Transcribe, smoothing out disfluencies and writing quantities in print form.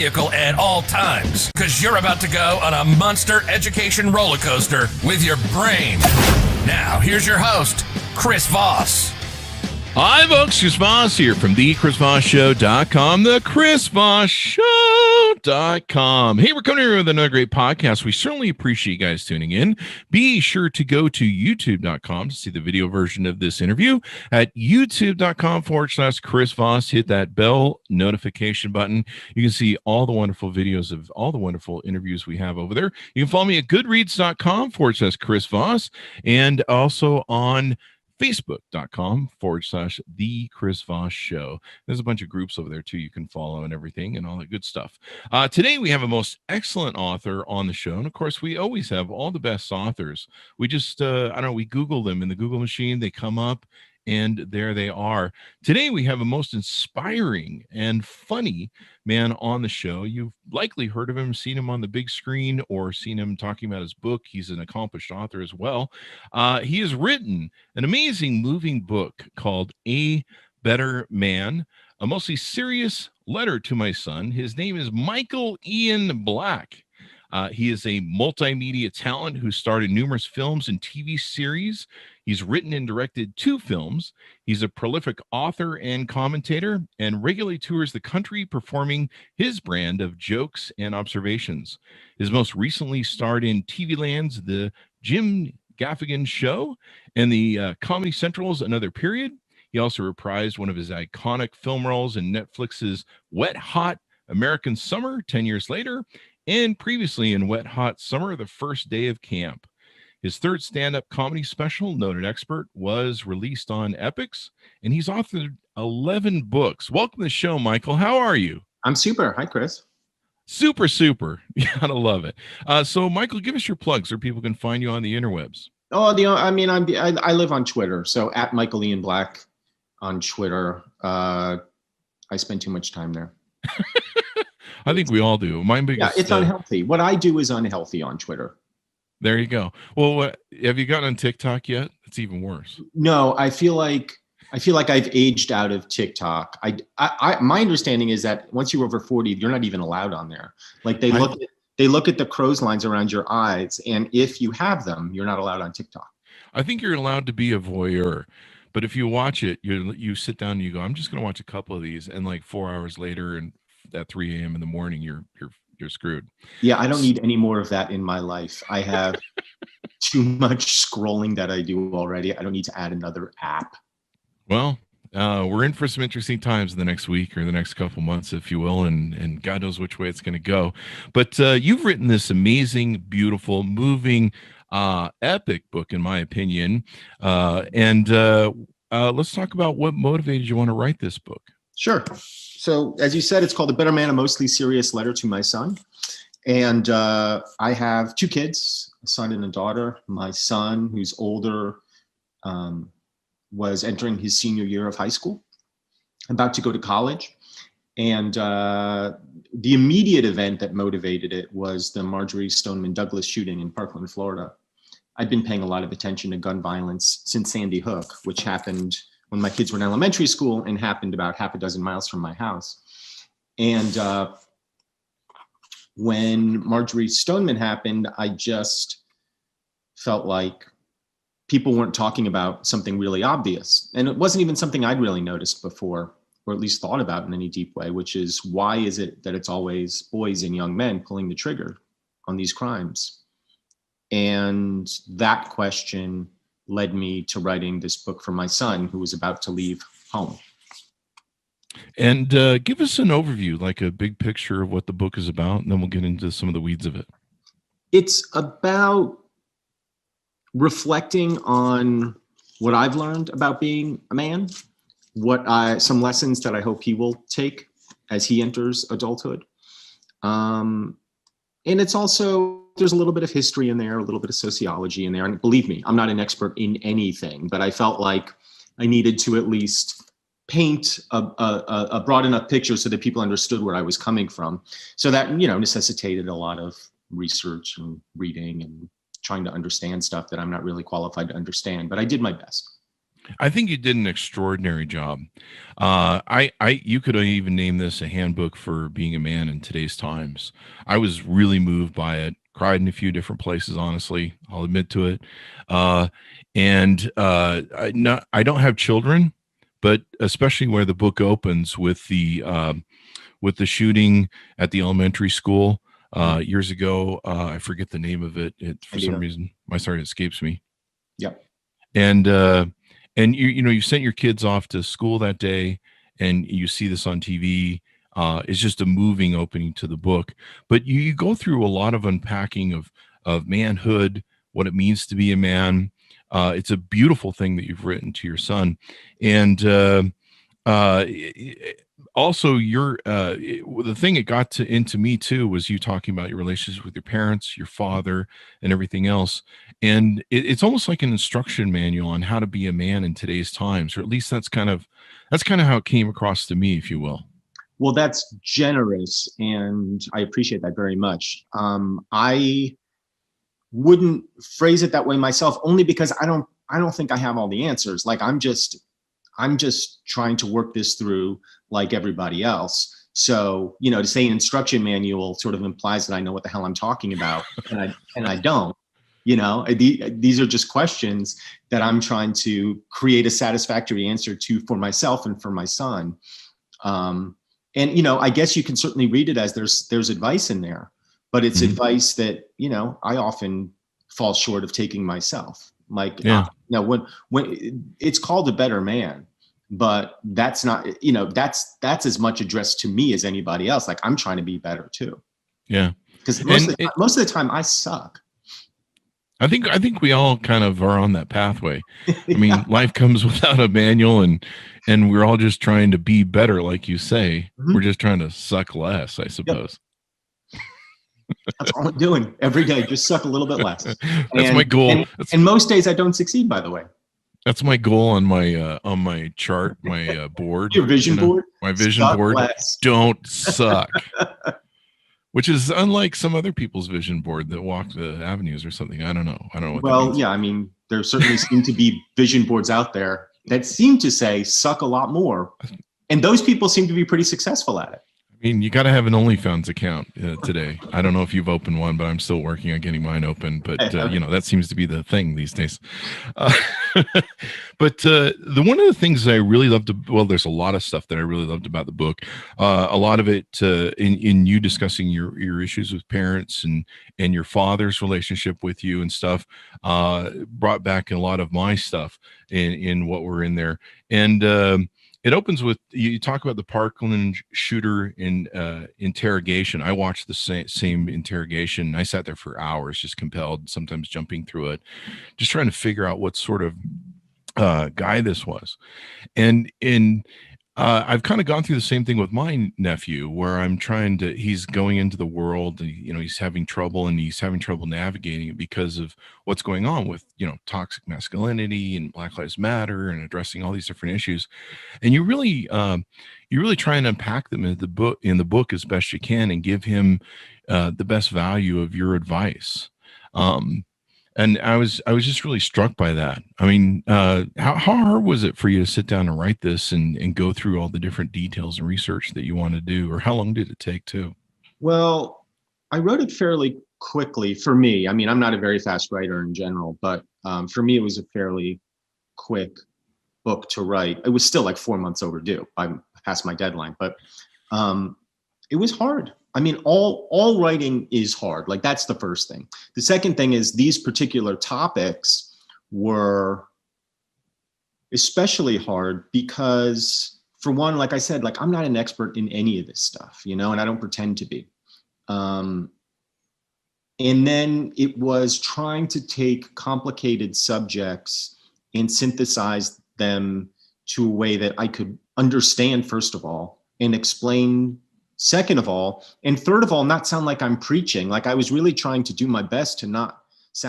vehicle at all times, because you're about to go on a monster education roller coaster with your brain. Now, here's your host, Chris Voss. Hi, folks. Chris Voss here from the ChrisVossShow.com, the ChrisVossShow.com. Hey, we're coming here with another great podcast. We certainly appreciate you guys tuning in. Be sure to go to YouTube.com to see the video version of this interview at YouTube.com/Chris Voss. Hit that bell notification button. You can see all the wonderful videos of all the wonderful interviews we have over there. You can follow me at Goodreads.com/Chris Voss, and also on Facebook.com/The Chris Voss Show. There's a bunch of groups over there too you can follow and everything and all that good stuff. Today we have a most excellent author on the show, and of course we always have all the best authors. We just we Google them in the Google machine, they come up, and there they are. Today we have a most inspiring and funny man on the show. You've likely heard of him, seen him on the big screen, or seen him talking about his book. He's an accomplished author as well. He has written an amazing moving book called A Better Man, a mostly serious letter to my son. His name is Michael Ian Black. He is a multimedia talent who starred in numerous films and TV series. He's written and directed 2 films. He's a prolific author and commentator, and regularly tours the country performing his brand of jokes and observations. His most recently starred in TV Land's The Jim Gaffigan Show and the Comedy Central's Another Period. He also reprised one of his iconic film roles in Netflix's Wet Hot American Summer 10 years later, and previously in Wet Hot Summer, The First Day of Camp. His third stand-up comedy special, Noted Expert, was released on Epix, and he's authored 11 books. Welcome to the show, Michael. How are you? I'm super. Hi, Chris. Super. You gotta love it. So, Michael, give us your plugs so people can find you on the interwebs. Oh, I live on Twitter, so at Michael Ian Black on Twitter. I spend too much time there. I think we all do. It's unhealthy. What I do is unhealthy on Twitter. There you go. Well, have you gotten on TikTok yet? It's even worse. No, I feel like I've aged out of TikTok. My understanding is that once you're over 40, you're not even allowed on there. Like they look at the crow's lines around your eyes, and if you have them, you're not allowed on TikTok. I think you're allowed to be a voyeur, but if you watch it, you sit down and you go, I'm just going to watch a couple of these, and like 4 hours later, and at 3 a.m. in the morning, you're screwed. Yeah, I don't need any more of that in my life. I have too much scrolling that I do already. I don't need to add another app. Well, we're in for some interesting times in the next week or the next couple months, if you will, and God knows which way it's going to go. But you've written this amazing, beautiful, moving, epic book, in my opinion. Let's talk about what motivated you want to write this book. Sure. So as you said, it's called A Better Man, a mostly serious letter to my son. And I have 2 kids, a son and a daughter. My son, who's older, was entering his senior year of high school, about to go to college. And the immediate event that motivated it was the Marjorie Stoneman Douglas shooting in Parkland, Florida. I'd been paying a lot of attention to gun violence since Sandy Hook, which happened when my kids were in elementary school and happened about half a dozen miles from my house. And when Marjorie Stoneman happened, I just felt like people weren't talking about something really obvious. And it wasn't even something I'd really noticed before, or at least thought about in any deep way, which is, why is it that it's always boys and young men pulling the trigger on these crimes? And that question led me to writing this book for my son, who was about to leave home. And give us an overview, like a big picture of what the book is about, and then we'll get into some of the weeds of it. It's about reflecting on what I've learned about being a man, some lessons that I hope he will take as he enters adulthood. And it's also, there's a little bit of history in there, a little bit of sociology in there. And believe me, I'm not an expert in anything, but I felt like I needed to at least paint a broad enough picture so that people understood where I was coming from. So that, necessitated a lot of research and reading and trying to understand stuff that I'm not really qualified to understand, but I did my best. I think you did an extraordinary job. You could even name this a handbook for being a man in today's times. I was really moved by it. Cried in a few different places, honestly. I'll admit to it. I don't have children, but especially where the book opens with the shooting at the elementary school years ago. I forget the name of it. Some reason, it escapes me. Yep. And you sent your kids off to school that day, and you see this on TV. It's just a moving opening to the book, but you go through a lot of unpacking of manhood, what it means to be a man. It's a beautiful thing that you've written to your son, and also the thing it got into me too was you talking about your relationships with your parents, your father, and everything else. And it's almost like an instruction manual on how to be a man in today's times, or at least that's kind of how it came across to me, if you will. Well, that's generous, and I appreciate that very much. I wouldn't phrase it that way myself, only because I don't think I have all the answers. Like I'm just trying to work this through like everybody else. So, to say an instruction manual sort of implies that I know what the hell I'm talking about, and I don't. These are just questions that I'm trying to create a satisfactory answer to for myself and for my son. I guess you can certainly read it as there's advice in there, but it's advice that, I often fall short of taking myself. Like, when it's called A Better Man, but that's not, that's as much addressed to me as anybody else. Like I'm trying to be better too. Yeah. Because most of the time I suck. I think we all kind of are on that pathway. I mean, life comes without a manual, and we're all just trying to be better, like you say. Mm-hmm. We're just trying to suck less, I suppose. Yep. That's all I'm doing every day. Just suck a little bit less. That's my goal. And most days I don't succeed, by the way. That's my goal on my chart, my board. Your vision board? My vision Suck board. Less. Don't suck. Which is unlike some other people's vision board that walk the avenues or something. I don't know. What that means. Yeah, I mean, there certainly seem to be vision boards out there that seem to say suck a lot more. And those people seem to be pretty successful at it. I mean, you got to have an OnlyFans account today. I don't know if you've opened one, but I'm still working on getting mine open. But, that seems to be the thing these days. But one of the things I really loved, there's a lot of stuff that I really loved about the book. A lot of it in you discussing your issues with parents and your father's relationship with you and stuff brought back a lot of my stuff in what were in there. And it opens with, you talk about the Parkland shooter in interrogation. I watched the same interrogation. I sat there for hours, just compelled, sometimes jumping through it, just trying to figure out what sort of guy this was. And I've kind of gone through the same thing with my nephew, where he's going into the world, he's having trouble navigating it because of what's going on with, toxic masculinity and Black Lives Matter and addressing all these different issues. And you really try and unpack them in the book as best you can and give him the best value of your advice. And I was just really struck by that. I mean, how hard was it for you to sit down and write this and go through all the different details and research that you want to do, or how long did it take too? Well, I wrote it fairly quickly for me. I mean, I'm not a very fast writer in general, but for me, it was a fairly quick book to write. It was still like 4 months overdue. I passed my deadline, but it was hard. I mean, all writing is hard. Like that's the first thing. The second thing is these particular topics were especially hard because, for one, like I said, like I'm not an expert in any of this stuff, and I don't pretend to be. And then it was trying to take complicated subjects and synthesize them to a way that I could understand, first of all, and explain second of all, and third of all, not sound like I'm preaching. Like I was really trying to do my best to not sound